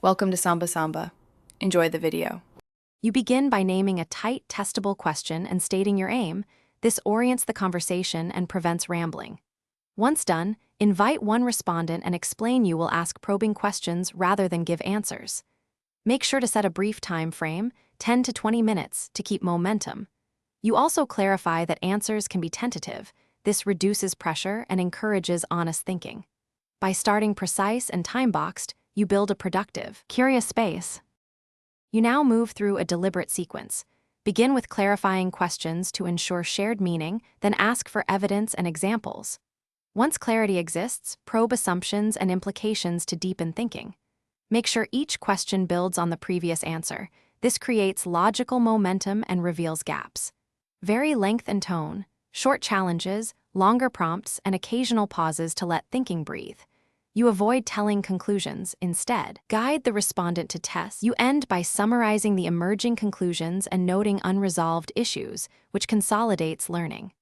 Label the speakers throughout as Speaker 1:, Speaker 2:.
Speaker 1: Welcome to Samba Samba. Enjoy the video.
Speaker 2: You begin by naming a tight, testable question and stating your aim. This orients the conversation and prevents rambling. Once done, invite one respondent and explain you will ask probing questions rather than give answers. Make sure to set a brief time frame, 10 to 20 minutes, to keep momentum. You also clarify that answers can be tentative. This reduces pressure and encourages honest thinking. By starting precise and time-boxed, you build a productive, curious space. You now move through a deliberate sequence. Begin with clarifying questions to ensure shared meaning, then ask for evidence and examples. Once clarity exists, probe assumptions and implications to deepen thinking. Make sure each question builds on the previous answer. This creates logical momentum and reveals gaps. Vary length and tone, short challenges, longer prompts, and occasional pauses to let thinking breathe. You avoid telling conclusions. Instead, guide the respondent to tests. You end by summarizing the emerging conclusions and noting unresolved issues, which consolidates learning.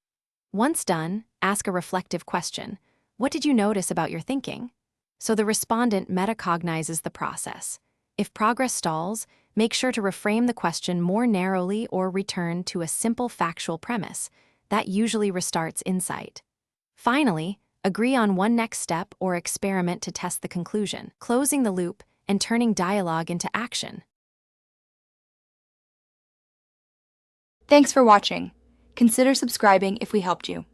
Speaker 2: Once done, ask a reflective question. What did you notice about your thinking? So the respondent metacognizes the process. If progress stalls, make sure to reframe the question more narrowly or return to a simple factual premise. That usually restarts insight. Finally, agree on one next step or experiment to test the conclusion, closing the loop and turning dialogue into action.
Speaker 3: Thanks for watching. Consider subscribing if we helped you.